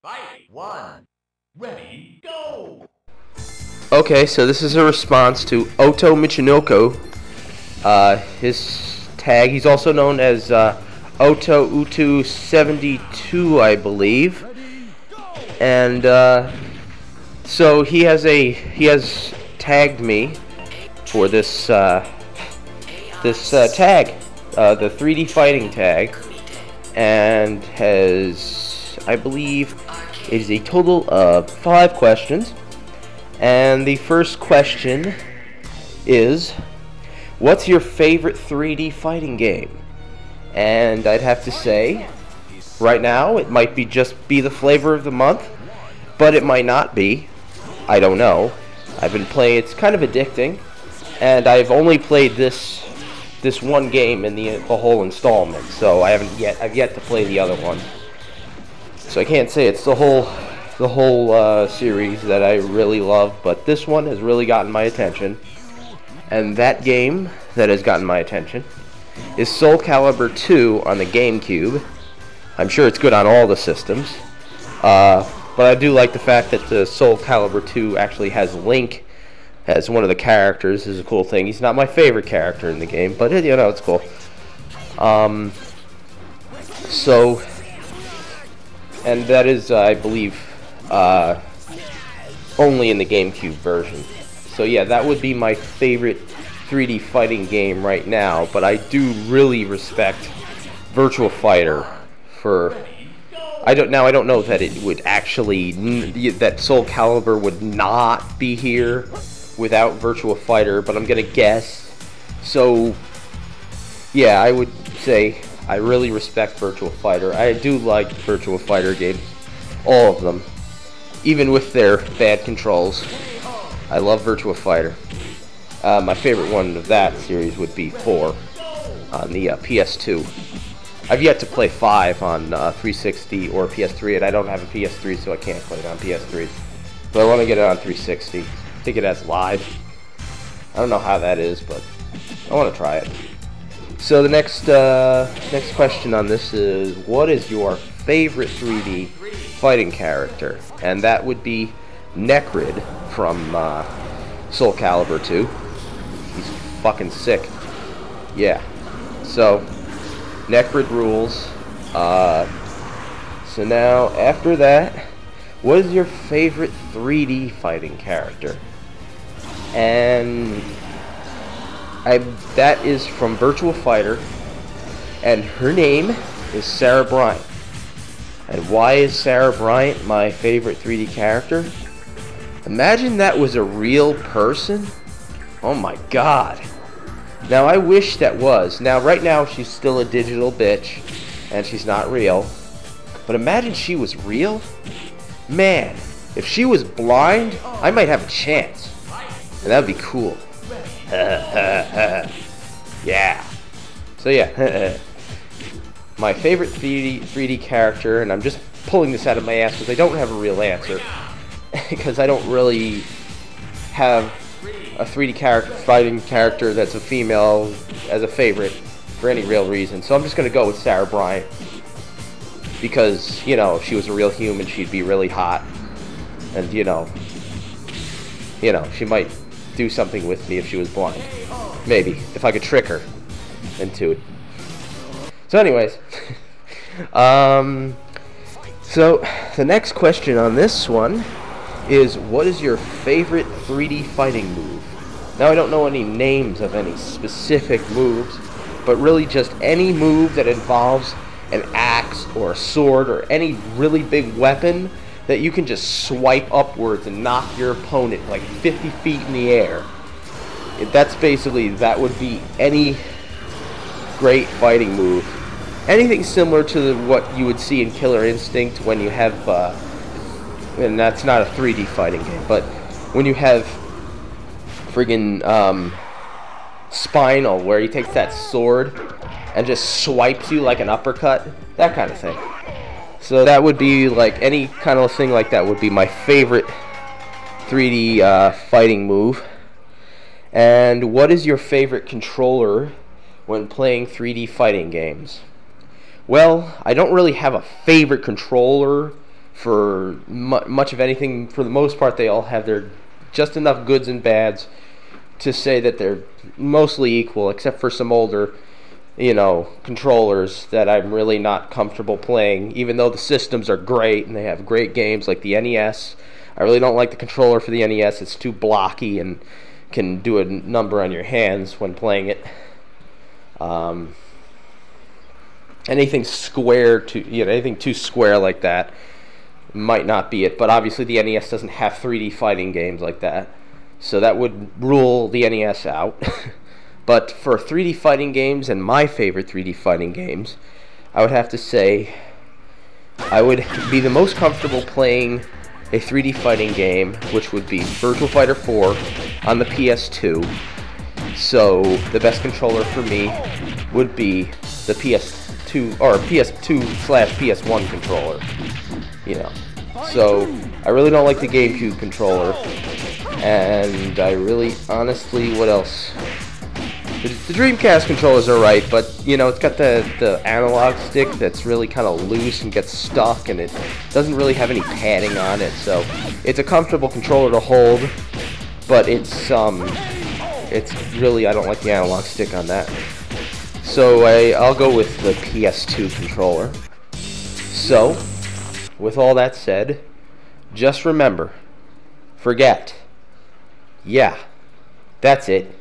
Fight! One. Ready, go! Okay, so this is a response to otomichinoku. His tag, he's also known as Oto72, I believe. And so he has tagged me for this tag, the 3D fighting tag, and has, I believe, it is a total of 5 questions. And the first question is, what's your favorite 3D fighting game? And I'd have to say, right now, it might be the flavor of the month, but it might not be. I don't know. I've been playing, it's kind of addicting, and I've only played this one game in the whole installment, so I've yet to play the other one. So I can't say it's the whole series that I really love, but this one has really gotten my attention. And that game that has gotten my attention is Soul Calibur 2 on the GameCube. I'm sure it's good on all the systems, but I do like the fact that the Soul Calibur 2 actually has Link as one of the characters. This is a cool thing. He's not my favorite character in the game, but you know, it's cool. And that is, I believe, only in the GameCube version. So yeah, that would be my favorite 3D fighting game right now, but I do really respect Virtua Fighter for... I don't know that it would actually... that Soul Calibur would not be here without Virtua Fighter, but I'm gonna guess. So yeah, I would say I really respect Virtua Fighter. I do like Virtua Fighter games, all of them, even with their bad controls. I love Virtua Fighter. My favorite one of that series would be 4 on the PS2. I've yet to play 5 on 360 or PS3, and I don't have a PS3, so I can't play it on PS3. But I want to get it on 360. I think it has live. I don't know how that is, but I want to try it. So the next question on this is, what is your favorite 3D fighting character? And that would be Necrid from Soul Calibur 2. He's fucking sick. Yeah. So Necrid rules. So now after that, what is your favorite 3D fighting character? And that is from Virtua Fighter, and her name is Sarah Bryant. And why is Sarah Bryant my favorite 3D character? Imagine that was a real person. Oh my god. Now I wish that was. Now right now she's still a digital bitch, and she's not real. But imagine she was real. Man, if she was blind, I might have a chance. And that would be cool. Yeah. So yeah, my favorite 3D character, and I'm just pulling this out of my ass because I don't have a real answer, because I don't really have a 3D fighting character that's a female as a favorite for any real reason. So I'm just gonna go with Sarah Bryant, because you know, if she was a real human, she'd be really hot, and you know, she might do something with me if she was blind. Maybe, if I could trick her into it. So anyways, so the next question on this one is, what is your favorite 3D fighting move? Now I don't know any names of any specific moves, but really just any move that involves an axe or a sword or any really big weapon that you can just swipe upwards and knock your opponent like 50 feet in the air. That's basically, that would be any great fighting move. Anything similar to what you would see in Killer Instinct when you have, and that's not a 3D fighting game, but when you have friggin' Spinal, where he takes that sword and just swipes you like an uppercut, that kind of thing. So that would be like, any kind of thing like that would be my favorite 3D fighting move. And what is your favorite controller when playing 3D fighting games? Well, I don't really have a favorite controller for much of anything. For the most part, they all have their just enough goods and bads to say that they're mostly equal, except for some older, controllers that I'm really not comfortable playing, even though the systems are great and they have great games like the NES. I really don't like the controller for the NES. It's too blocky and can do a number on your hands when playing it. Anything square anything too square like that might not be it. But obviously the NES doesn't have 3D fighting games like that, so that would rule the NES out. But for 3D fighting games, and my favorite 3D fighting games, I would have to say I would be the most comfortable playing a 3D fighting game, which would be Virtua Fighter 4 on the PS2. So the best controller for me would be the PS2 or PS2/PS1 controller. So I really don't like the GameCube controller, and I really, honestly, what else? The Dreamcast controller's alright, but it's got the analog stick that's really kind of loose and gets stuck, and it doesn't really have any padding on it, so it's a comfortable controller to hold, but it's really, I don't like the analog stick on that. So I'll go with the PS2 controller. So, with all that said, just remember, forget, yeah, that's it.